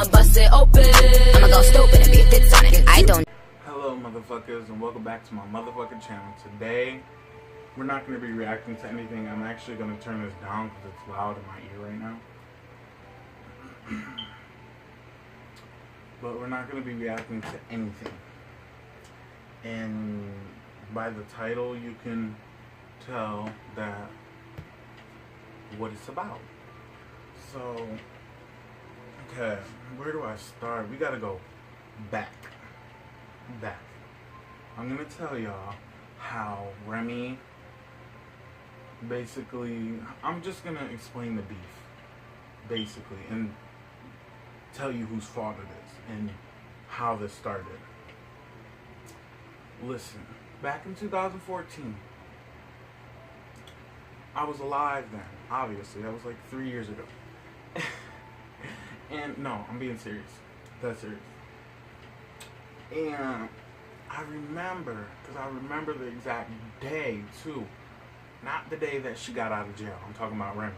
I'ma bust it open. I'ma go stupid and be a bit Sonic. I don't. Hello motherfuckers, and welcome back to my motherfucking channel. Today we're not going to be reacting to anything. I'm actually going to turn this down because it's loud in my ear right now. But we're not going to be reacting to anything. And by the title you can tell that what it's about. So, okay, where do I start? We gotta go back. I'm gonna tell y'all how Remy basically, I'm just gonna explain the beef, basically, and tell you whose fault it is and how this started. Listen, back in 2014, I was alive then, obviously. That was like 3 years ago. And no, I'm being serious. That's serious. And I remember, because I remember the exact day too. Not the day that she got out of jail. I'm talking about Remy.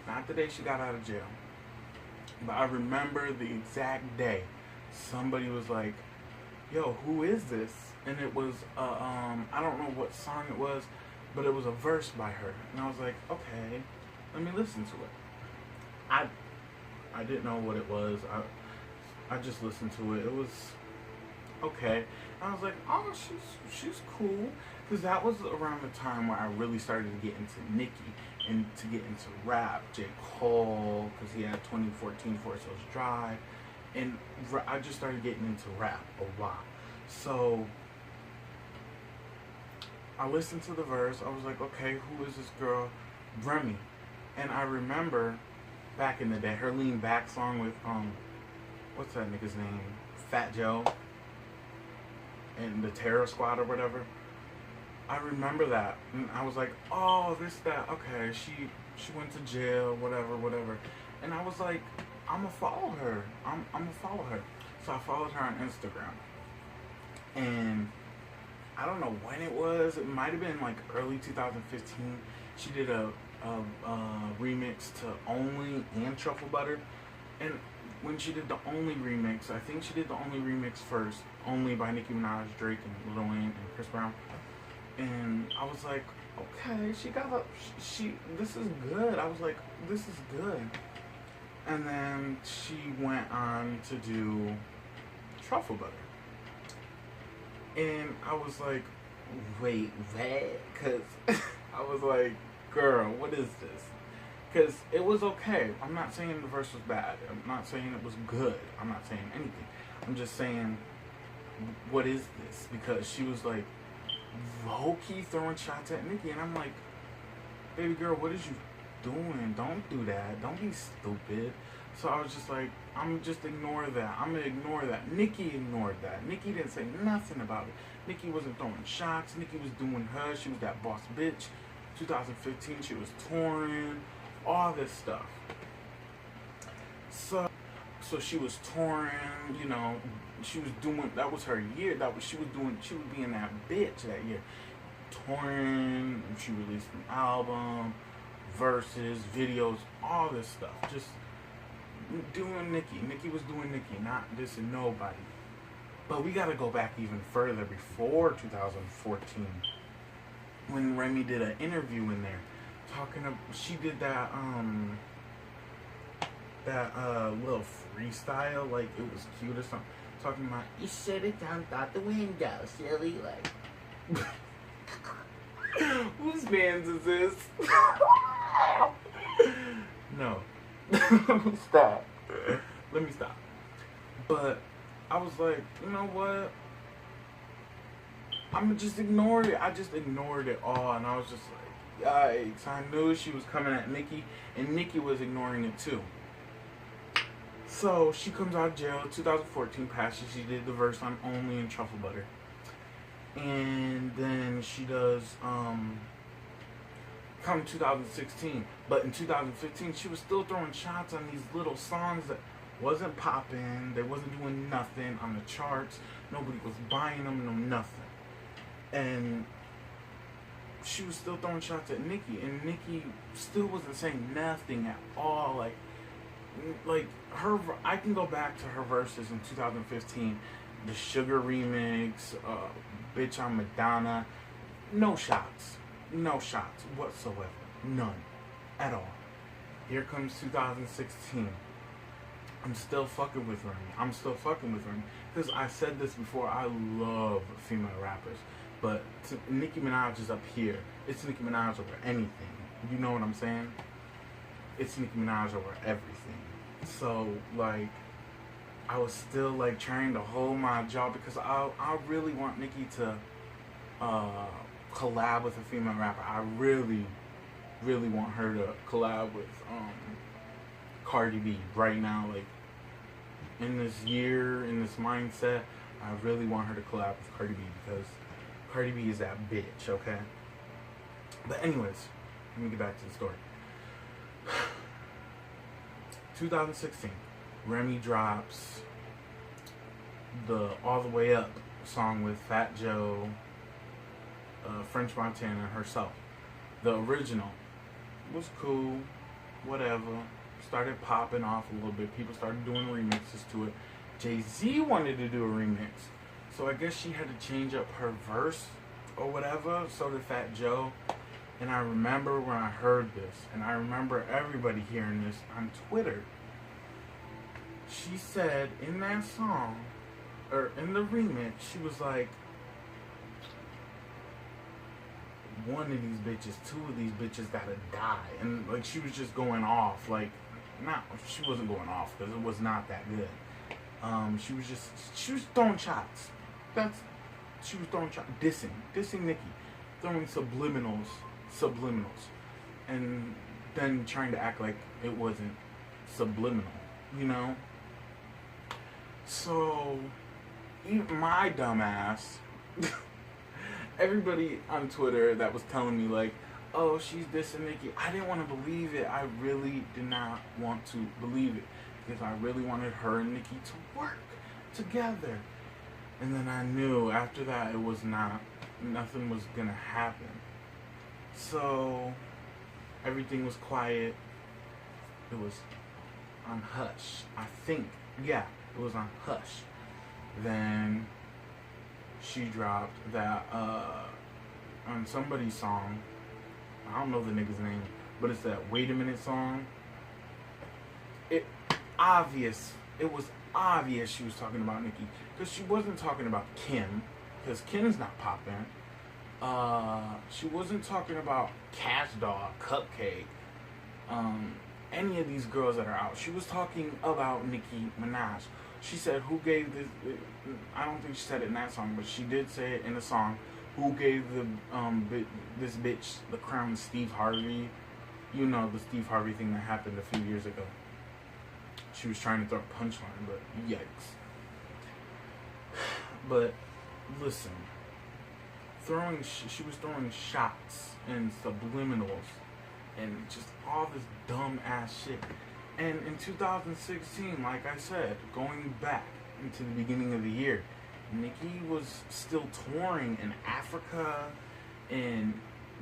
Not the day she got out of jail. But I remember the exact day. Somebody was like, yo, who is this? And it was, I don't know what song it was, but it was a verse by her. And I was like, okay, let me listen to it. I didn't know what it was. I just listened to it. It was okay. And I was like, oh, she's cool. Because that was around the time where I really started to get into Nicki and to get into rap. J. Cole, because he had 2014 Forest Hills Drive. And I just started getting into rap a lot. So I listened to the verse. I was like, okay, who is this girl? Remy. And I remember back in the day, her Lean Back song with, what's that nigga's name? Fat Joe. And the Terror Squad or whatever. I remember that. And I was like, oh, that. Okay, she went to jail, whatever. And I was like, I'm gonna follow her. I'm gonna follow her. So I followed her on Instagram. And I don't know when it was. It might have been like early 2015. She did a remix to Only and Truffle Butter. And when she did the Only remix, I think she did the Only remix first. Only by Nicki Minaj, Drake, and Lil Wayne, and Chris Brown. And I was like, okay, this is good. I was like, this is good. And then she went on to do Truffle Butter. And I was like, wait, what? Because I was like, girl, what is this? Because it was okay. I'm not saying the verse was bad. I'm not saying it was good. I'm not saying anything. I'm just saying, what is this? Because she was like, low-key throwing shots at Nicki. And I'm like, baby girl, what is you doing? Don't do that. Don't be stupid. So I was just like, I'm just ignore that. I'm going to ignore that. Nicki ignored that. Nicki didn't say nothing about it. Nicki wasn't throwing shots. Nicki was doing her. She was that boss bitch. 2015, she was touring. All this stuff. So she was touring, you know, she was doing, that was her year. She was being that bitch that year. Touring, she released an album, verses, videos, all this stuff. Just doing Nicki. Nicki was doing Nicki, not dissing nobody. But we gotta go back even further before 2014. When Remy did an interview in there, she did that little freestyle, like it was cute or something, talking about, you should have jumped out the window, silly, like. Whose man's is this? No. Stop. Let me stop. But I was like, you know what? I'm gonna just ignore it. I just ignored it all, and I was just like, yikes. I knew she was coming at Nicki, and Nicki was ignoring it too. So she comes out of jail, 2014 passes. She did the verse on Only and Truffle Butter. And then she does, come 2016. But in 2015, she was still throwing shots on these little songs that wasn't popping. They wasn't doing nothing on the charts. Nobody was buying them, no nothing. And she was still throwing shots at Nicki, and Nicki still wasn't saying nothing at all. like I can go back to her verses in 2015, the Sugar remix, Bitch I'm Madonna. No shots. No shots whatsoever. None. At all. Here comes 2016. I'm still fucking with Remy. I'm still fucking with Remy. Because I said this before, I love female rappers. But Nicki Minaj is up here. It's Nicki Minaj over anything. You know what I'm saying? It's Nicki Minaj over everything. So, like, I was still, like, trying to hold my jaw because I really want Nicki to collab with a female rapper. I really, really want her to collab with Cardi B right now. Like, in this year, in this mindset, I really want her to collab with Cardi B because Cardi B is that bitch, okay? But anyways, let me get back to the story. 2016, Remy drops the All the Way Up song with Fat Joe, French Montana, and herself. The original was cool, whatever. Started popping off a little bit. People started doing remixes to it. Jay-Z wanted to do a remix. So I guess she had to change up her verse or whatever. So did Fat Joe. And I remember when I heard this, and I remember everybody hearing this on Twitter. She said in that song, or in the remix, she was like, one of these bitches, two of these bitches gotta die. And like she was just going off. Like, she wasn't going off because it was not that good. She was throwing shots. She was throwing shots, dissing Nicki, throwing subliminals, and then trying to act like it wasn't subliminal, you know? So, even my dumb ass, everybody on Twitter that was telling me like, oh, she's dissing Nicki, I didn't want to believe it. I really did not want to believe it because I really wanted her and Nicki to work together. And then I knew after that it was nothing was gonna happen. So everything was quiet. It was on hush. I think, yeah, it was on hush. Then she dropped that on somebody's song. I don't know the nigga's name, but it's that Wait a Minute song. It was obvious she was talking about Nicki because she wasn't talking about Kim because Kim's not popping. She wasn't talking about Cash Doll, Cupcake, any of these girls that are out. She was talking about Nicki Minaj. She said, who gave this, I don't think she said it in that song, but she did say it in the song, who gave this bitch the crown, Steve Harvey. You know, the Steve Harvey thing that happened a few years ago. She was trying to throw a punchline, but yikes. But listen, she was throwing shots and subliminals and just all this dumb ass shit. And in 2016, like I said, going back into the beginning of the year, Nicki was still touring in Africa and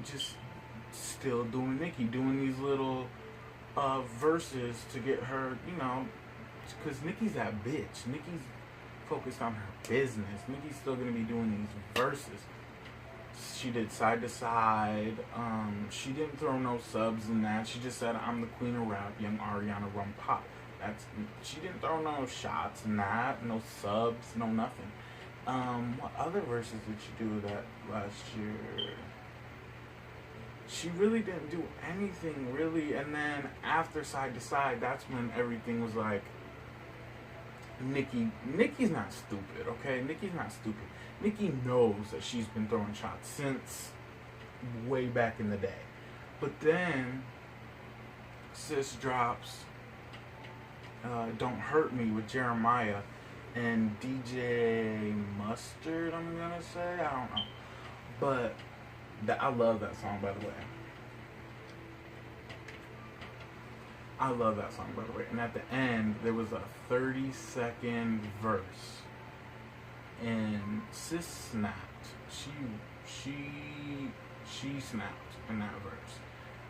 just still doing Nicki, doing these little verses to get her, you know, because Nicki's that bitch. Nicki's focused on her business. Nicki's still going to be doing these verses. She did Side to Side. She didn't throw no subs in that. She just said, I'm the queen of rap, young Ariana Rum Pop. She didn't throw no shots in that, no subs, no nothing. What other verses did she do that last year? She really didn't do anything, really. And then after Side to Side, that's when everything was like, Nicki's not stupid, okay? Nicki's not stupid. Nicki knows that she's been throwing shots since way back in the day. But then, sis drops Don't Hurt Me with Jeremiah and DJ Mustard, I'm gonna say. I don't know. But I love that song, by the way. I love that song, by the way. And at the end, there was a 30-second verse. And sis snapped. She snapped in that verse.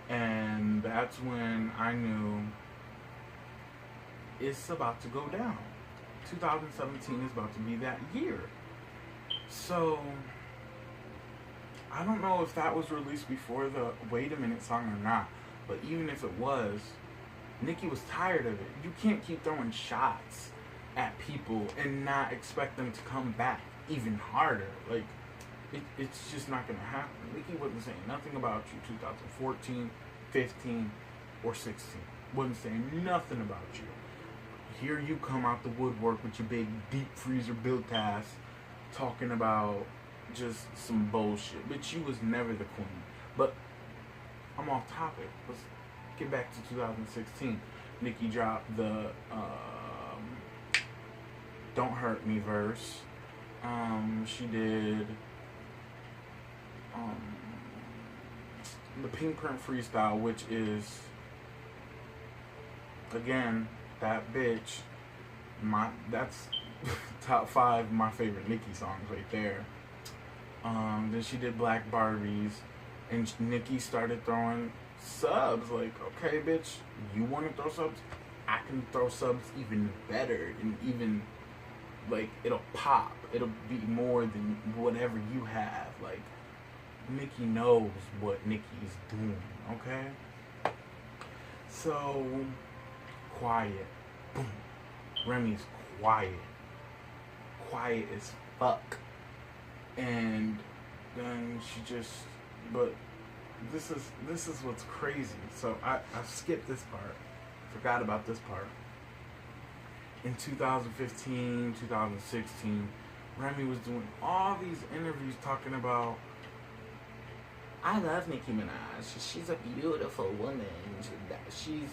And that's when I knew it's about to go down. 2017 is about to be that year. So, I don't know if that was released before the Wait a Minute song or not, but even if it was, Nicki was tired of it. You can't keep throwing shots at people and not expect them to come back even harder. Like, it's just not going to happen. Nicki wasn't saying nothing about you 2014, 15, or 16. Wasn't saying nothing about you. Here you come out the woodwork with your big deep freezer built ass talking about just some bullshit. But she was never the queen. But I'm off topic. Let's get back to 2016. Nicki dropped the Don't Hurt Me verse. She did the Pink Print Freestyle, which is, again, that bitch. That's top 5 of my favorite Nicki songs right there. Then she did Black Barbies, and Nicki started throwing subs. Like, okay, bitch, you want to throw subs? I can throw subs even better, and even, like, it'll pop. It'll be more than whatever you have. Like, Nicki knows what Nicki is doing, okay? So, quiet. Boom. Remy's quiet. Quiet as fuck. And then she just, but this is what's crazy. So I skipped this part. Forgot about this part. In 2015, 2016, Remy was doing all these interviews talking about, I love Nicki Minaj. She's a beautiful woman. She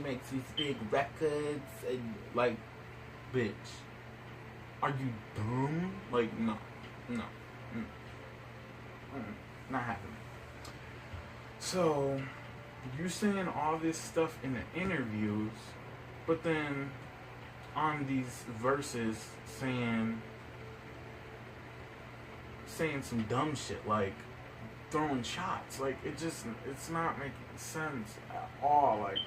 makes these big records, and, like, bitch, are you dumb? Like, no, not happening. So you saying all this stuff in the interviews, but then on these verses saying some dumb shit, like throwing shots. Like, it's not making sense at all. Like,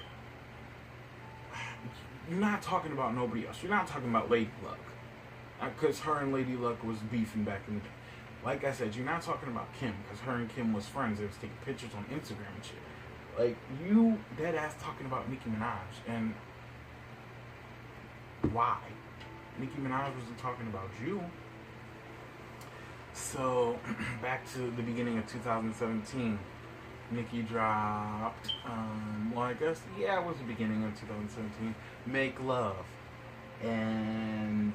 you're not talking about nobody else. You're not talking about Lady Luck, because her and Lady Luck was beefing back in the day. Like I said, you're not talking about Kim, because her and Kim was friends. They was taking pictures on Instagram and shit. Like, you dead ass talking about Nicki Minaj, and why? Nicki Minaj wasn't talking about you. So, back to the beginning of 2017, Nicki dropped, well, I guess, yeah, it was the beginning of 2017, Make Love. And,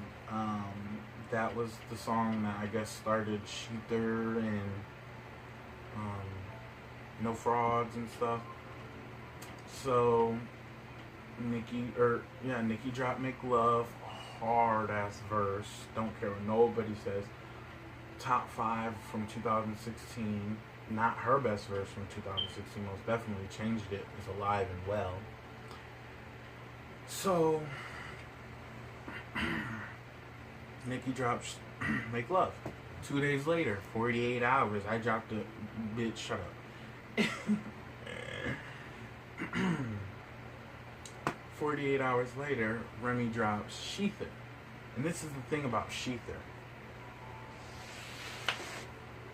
that was the song that I guess started Shooter and, No Frauds and stuff. So, Nicki dropped Make Love, hard ass verse, don't care what nobody says. Top 5 from 2016, not her best verse from 2016, most definitely changed it, is alive and well. So, Nicki drops Make Love. 2 days later, 48 hours, I dropped a bitch, shut up. 48 hours later, Remy drops Sheether. And this is the thing about Sheether.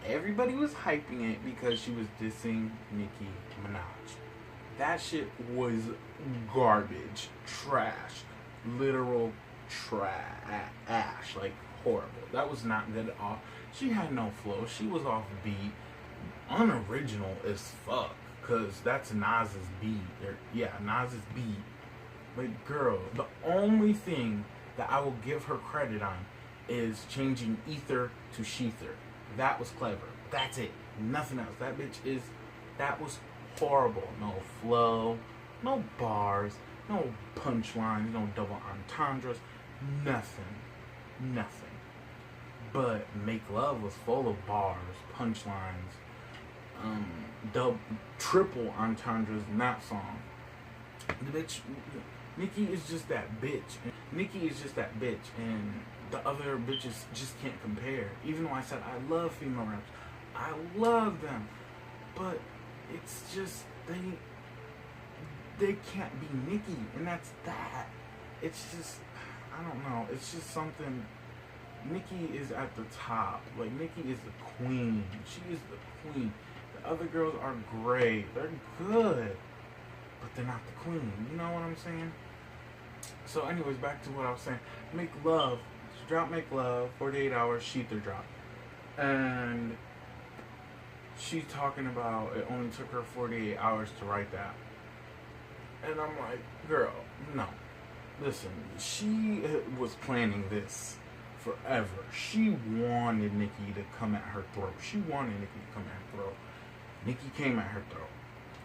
Everybody was hyping it because she was dissing Nicki Minaj. That shit was garbage, trash, literal trash, like horrible. That was not good at all. She had no flow. She was off beat, unoriginal as fuck, cause that's Nas's beat. Nas's beat. But girl, the only thing that I will give her credit on is changing ether to Sheether. That was clever. That's it. Nothing else. That was horrible. No flow, no bars, no punchlines, no double entendres, nothing. But Make Love was full of bars, punchlines, triple entendres in that song. The bitch, Nicki is just that bitch. Nicki is just that bitch, and the other bitches just can't compare. Even though I said I love female rappers, I love them, but it's just they can't be Nicki, and that's that. It's just, I don't know. It's just something. Nicki is at the top. Like, Nicki is the queen. She is the queen. The other girls are great. They're good, but they're not the queen. You know what I'm saying? So, anyways, back to what I was saying. Make Love. She dropped Make Love. 48 hours. Sheether dropped. And she's talking about it only took her 48 hours to write that. And I'm like, girl, no. Listen, she was planning this forever. She wanted Nicki to come at her throat. She wanted Nicki to come at her throat. Nicki came at her throat.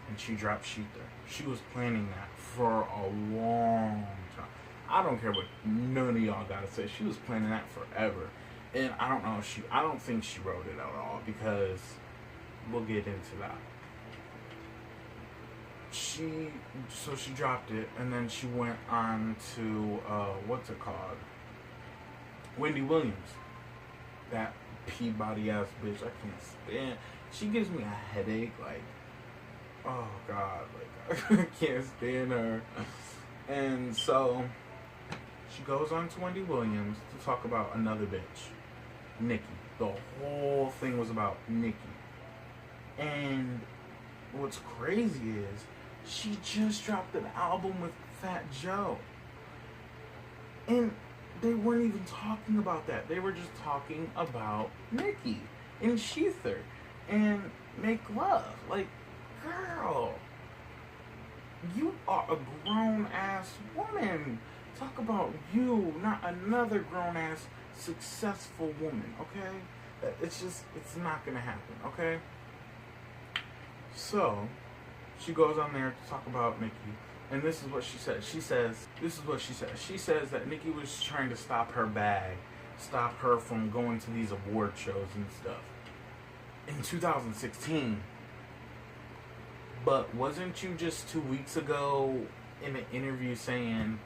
And she dropped Sheether. She was planning that for a long time. I don't care what none of y'all gotta say. She was planning that forever. And I don't know if I don't think she wrote it at all, because we'll get into that. She dropped it, and then she went on to, what's it called? Wendy Williams. That Peabody ass bitch, I can't stand. She gives me a headache, like, oh God, like, I can't stand her. And so, she goes on to Wendy Williams to talk about another bitch, Nicki. The whole thing was about Nicki. And what's crazy is, she just dropped an album with Fat Joe. And they weren't even talking about that. They were just talking about Nicki and Sheether and Make Love. Like, girl, you are a grown-ass woman. Talk about you, not another grown-ass successful woman, okay? It's not gonna happen, okay? So, she goes on there to talk about Nicki, and this is what she says. She says that Nicki was trying to stop her bag, stop her from going to these award shows and stuff in 2016. But wasn't you just 2 weeks ago in an interview saying,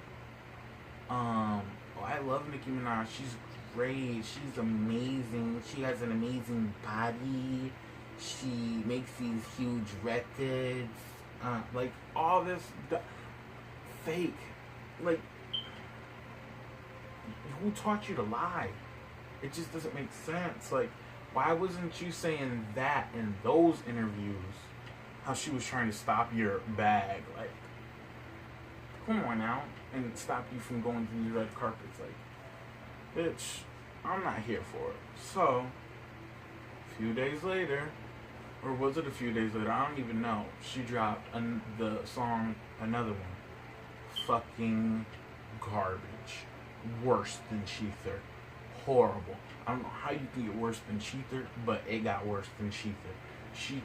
oh, I love Nicki Minaj, she's great, she's amazing, she has an amazing body, she makes these huge records, like, all this fake. Like, who taught you to lie? It just doesn't make sense. Like, why wasn't you saying that in those interviews? How she was trying to stop your bag. Like, come on now. And stop you from going to these red carpets. Like, bitch, I'm not here for it. So, a few days later, or was it a few days later? I don't even know. She dropped the song, another one. Fucking garbage. Worse than Sheether. Horrible. I don't know how you can get worse than Sheether, but it got worse than Sheether. She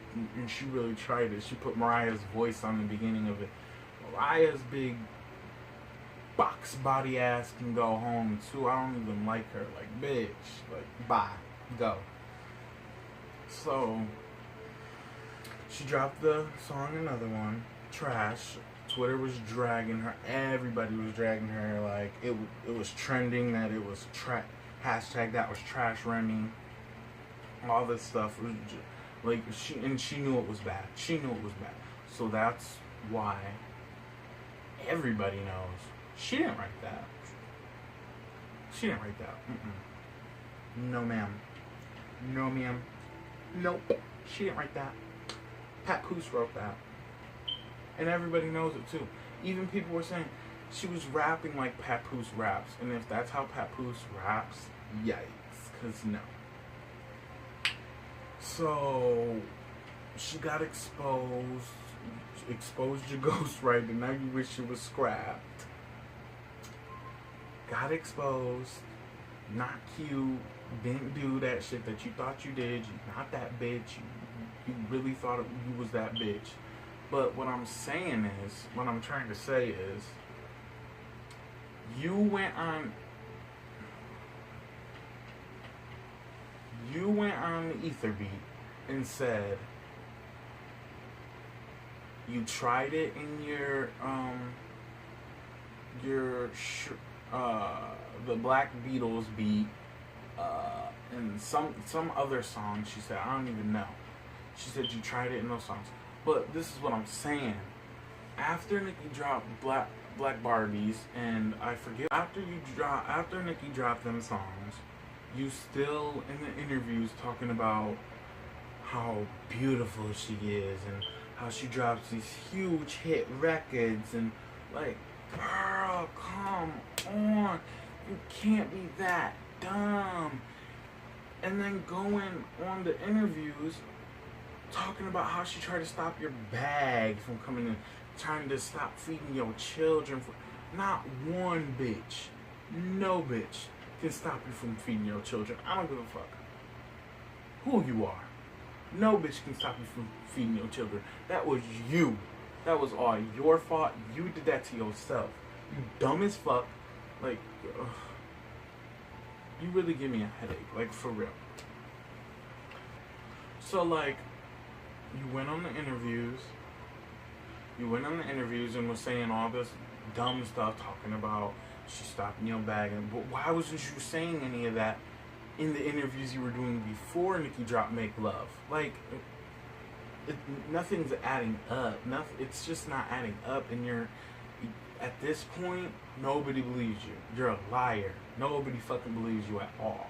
really tried it. She put Mariah's voice on the beginning of it. Mariah's big box body ass can go home too. I don't even like her. Like, bitch. Like, bye. Go. So, she dropped the song, another one, Trash. Twitter was dragging her. Everybody was dragging her. Like, it was trending that it was hashtag that was trash Remy. All this stuff. It was just, like, she knew it was bad. She knew it was bad. So that's why everybody knows she didn't write that. She didn't write that. No, ma'am. No, ma'am. Nope. She didn't write that. Pat Poose wrote that. And everybody knows it too. Even people were saying she was rapping like Pat Poose raps. And if that's how Pat Poose raps, yikes. Because no. So, she got exposed. Exposed your ghostwriter. Now you wish it was scrapped. Got exposed. Not cute. Didn't do that shit that you thought you did. You're not that bitch. You really thought you was that bitch. But what I'm saying is, what I'm trying to say is, you went on the ether beat and said you tried it in the Black Beatles beat and some other song. She said, I don't even know. She said you tried it in those songs. But this is what I'm saying. after Nicki dropped Black Barbies, and I forget after Nicki dropped them songs, you still in the interviews talking about how beautiful she is and how she drops these huge hit records, and like, girl, come on, you can't be that dumb. And then going on the interviews talking about how she tried to stop your bag from coming in, trying to stop feeding your children. Not one bitch, no bitch can stop you from feeding your children. I don't give a fuck who you are. No bitch can stop you from feeding your children. That was you. That was all your fault. You did that to yourself. You dumb as fuck. Like, ugh. You really give me a headache. Like, for real. So, like, you went on the interviews. And was saying all this dumb stuff, talking about she stopping your bag. But why wasn't you saying any of that in the interviews you were doing before Nicki dropped Make Love? Like, nothing's adding up. It's just not adding up. And at this point, nobody believes you. You're a liar. Nobody fucking believes you at all.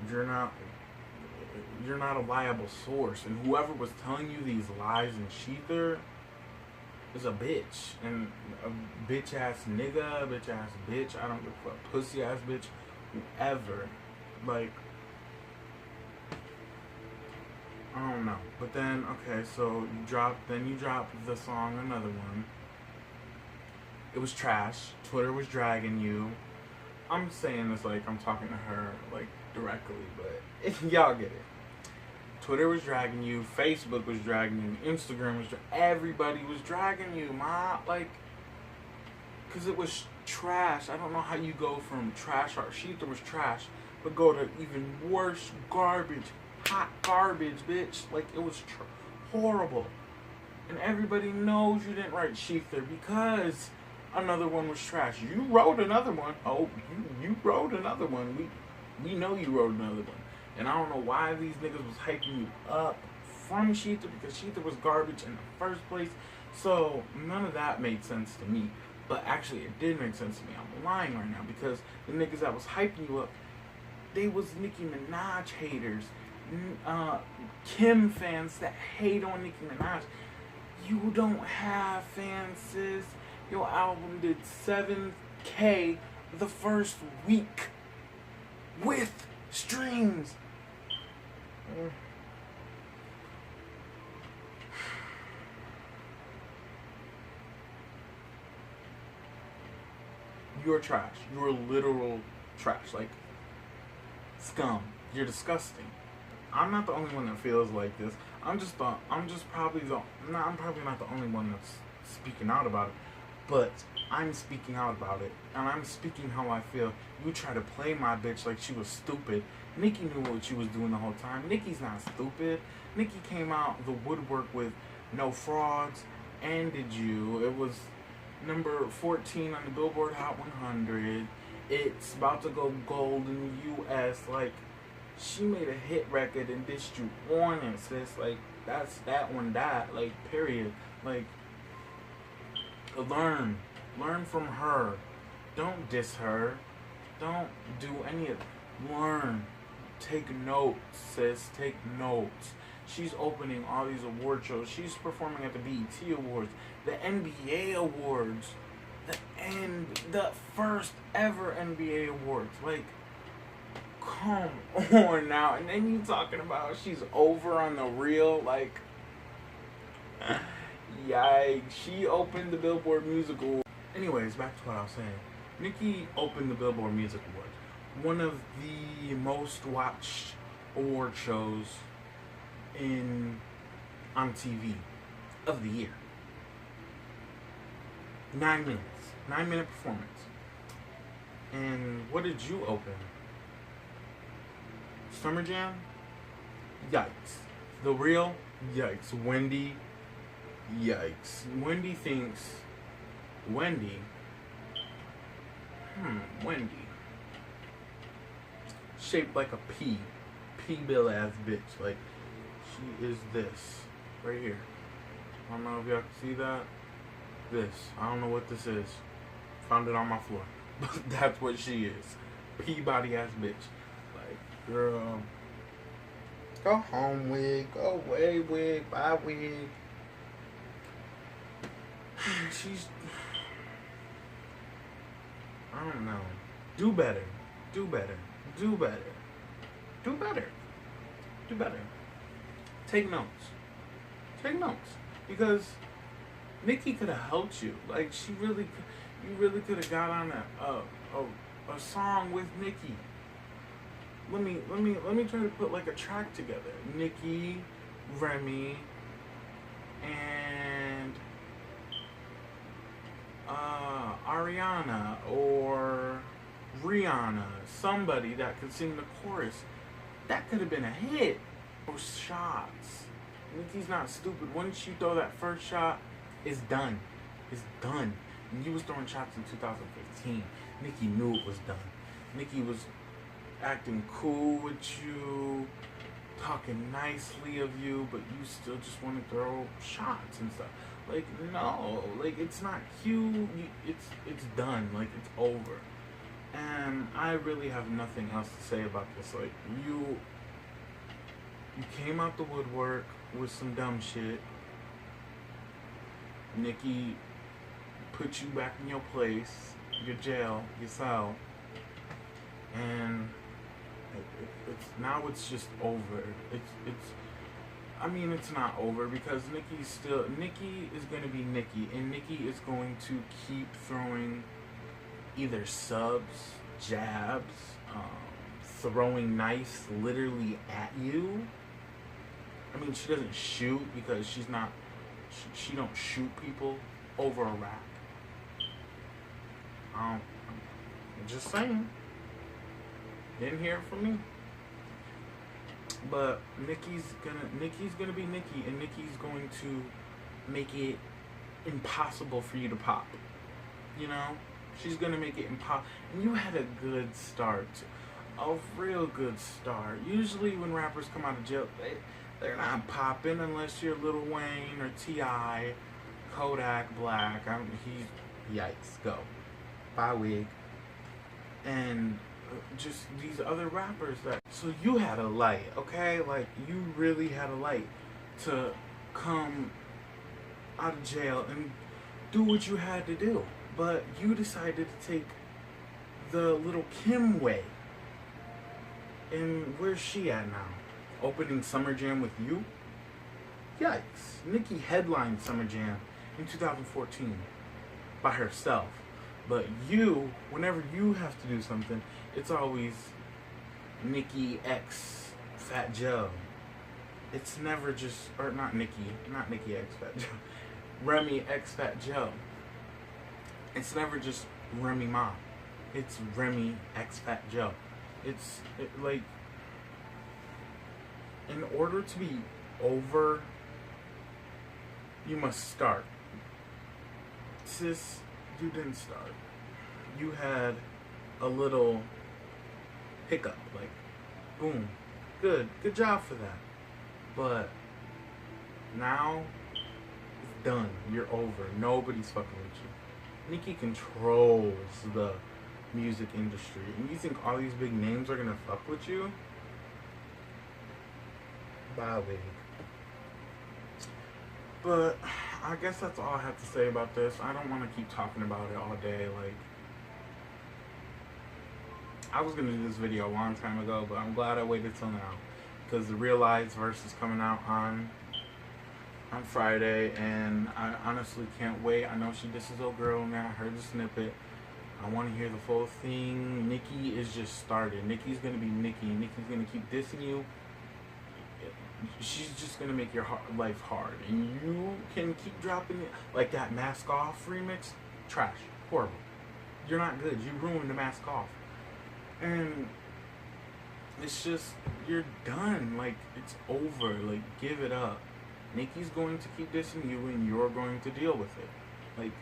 You're not a liable source, and whoever was telling you these lies and shither is a bitch, and a bitch ass nigga, bitch ass bitch, I don't give a fuck, pussy ass bitch, whoever. Like, I don't know. But then, okay, so you dropped the song, another one. It was trash. Twitter was dragging you. I'm saying this like I'm talking to her, like, directly, but y'all get it. Twitter was dragging you, Facebook was dragging you, Instagram was everybody was dragging you, like, because it was trash. I don't know how you go from trash, or Sheetha was trash, but go to even worse garbage, hot garbage, bitch. Like, it was horrible. And everybody knows you didn't write Sheetha because another one was trash. You wrote another one. Oh, you wrote another one. We know you wrote another one. And I don't know why these niggas was hyping you up from Sheetha, because Sheetha was garbage in the first place. So none of that made sense to me. But actually, it did make sense to me. I'm lying right now, because the niggas that was hyping you up, they was Nicki Minaj haters. Kim fans that hate on Nicki Minaj. You don't have fans, sis. Your album did 7K the first week with streams. You're trash. You're literal trash. Like, scum. You're disgusting. I'm not the only one that feels like this. I'm probably not the only one that's speaking out about it. But I'm speaking out about it, and I'm speaking how I feel. You try to play my bitch like she was stupid. Nicki knew what she was doing the whole time. Nicki's not stupid. Nicki came out the woodwork with No Frauds and Did You. It was number 14 on the Billboard Hot 100. It's about to go gold in the U.S. Like, she made a hit record and dissed you on it, sis. Like, that's that one died. Like, period. Like, learn from her. Don't diss her. Don't do any of it. Learn. Take notes, sis. Take notes. She's opening all these award shows. She's performing at the BET Awards, the NBA Awards, the first ever NBA Awards. Like, come on now. And then you talking about she's over on the real. Like, yikes. She opened the Billboard Music Awards. Anyways, back to what I was saying. Nicki opened the Billboard Music Awards. One of the most watched award shows on TV of the year. 9 minutes. 9-minute performance. And what did you open? Summer Jam? Yikes. The Real? Yikes. Wendy? Yikes. Wendy. Shaped like a P. P-bill ass bitch. Like, she is this. right here. I don't know if y'all can see that. This. I don't know what this is. Found it on my floor. But that's what she is. Peabody ass bitch. Like, girl. Go home, wig. Go away, wig. Bye, wig. She's... I don't know. Do better. Do better. Do better. Do better. Do better. Take notes. Take notes. Because Nicki could have helped you. Like, she really could. You really could have got on a song with Nicki. Let me try to put like a track together. Nicki, Remy, and Ariana or Rihanna. Somebody that could sing the chorus. That could have been a hit. Those shots. Nicki's not stupid. Once you throw that first shot, it's done. It's done. And you was throwing shots in 2015. Nicki knew it was done. Nicki was acting cool with you, talking nicely of you, but you still just want to throw shots and stuff. Like, no, like, it's not cute. It's done. Like, it's over. And I really have nothing else to say about this. Like, you came out the woodwork with some dumb shit. Nicki put you back in your place, your jail, your cell, and it's just over. I mean, it's not over because Nicki is going to be Nicki, and Nicki is going to keep throwing either subs, jabs, throwing knives literally at you. I mean, she doesn't shoot because she don't shoot people over a rap. I'm just saying. Didn't hear it from me. But Nicki's gonna be Nicki, and Nicki's going to make it impossible for you to pop. You know? She's gonna make it impossible. And you had a good start. A real good start. Usually when rappers come out of jail, they're not popping unless you're Lil Wayne or T.I., Kodak Black. Yikes, go. Bye, wig. And just these other rappers so you had a light, okay? Like, you really had a light to come out of jail and do what you had to do. But you decided to take the Little Kim way. And where's she at now? Opening Summer Jam with you? Yikes. Nicki headlined Summer Jam in 2014 by herself. But you, whenever you have to do something, it's always Nicki x Fat Joe. It's never just, or not Nicki x Fat Joe. Remy x Fat Joe. It's never just Remy Ma. It's Remy x Fat Joe. Like, in order to be over, you must start. Sis, you didn't start. You had a little hiccup, like, boom, good job for that. But now it's done. You're over. Nobody's fucking with you. Nicki controls the music industry, and you think all these big names are gonna fuck with you? Bye, wig. But I guess that's all I have to say about this. I don't want to keep talking about it all day. Like, I was gonna do this video a long time ago, but I'm glad I waited till now, because the Real Lives verse is coming out on Friday, and I honestly can't wait. I know she disses old girl, and I heard the snippet. I want to hear the full thing. Nicki is just started. Nicki's gonna be Nicki. Nicki's gonna keep dissing you. She's just gonna make your life hard, and you can keep dropping it. Like that Mask Off remix, trash, horrible. You're not good. You ruined the Mask Off, and it's just, you're done. Like, it's over. Like, give it up. Nicki's going to keep dissing you, and you're going to deal with it. Like,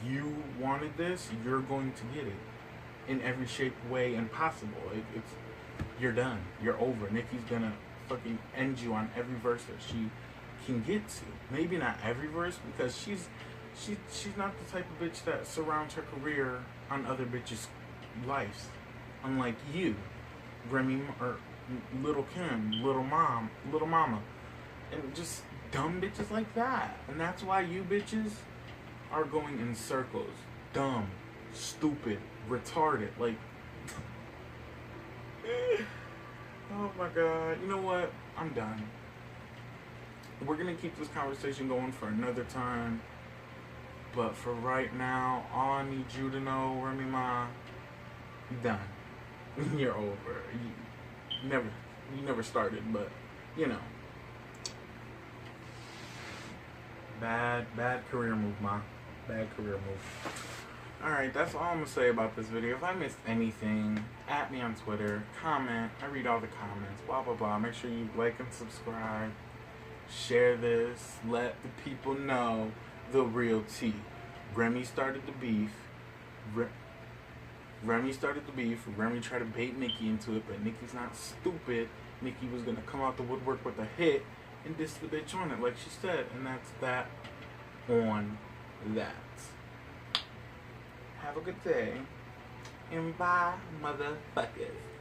you wanted this, you're going to get it in every shape, way, and possible. You're done. You're over. Nicki's gonna fucking end you on every verse that she can get to. Maybe not every verse, because she's not the type of bitch that surrounds her career on other bitches' lives. Unlike you, Remy, or Little Kim, Little Mama, and just dumb bitches like that. And that's why you bitches are going in circles. Dumb, stupid, retarded. Like, oh my God. You know what? I'm done. We're gonna keep this conversation going for another time. But for right now, all I need you to know, Remy Ma, you're done. You're over. You never started, but you know. Bad career move, Ma. Bad career move. Alright, that's all I'm gonna say about this video. If I missed anything, at me on Twitter, comment. I read all the comments, blah blah blah. Make sure you like and subscribe. Share this. Let the people know the real tea. Remy started the beef. Remy started the beef. Remy tried to bait Nicki into it, but Nicki's not stupid. Nicki was gonna come out the woodwork with a hit and diss the bitch on it, like she said. And that's that on that. Have a good day. And bye, motherfuckers.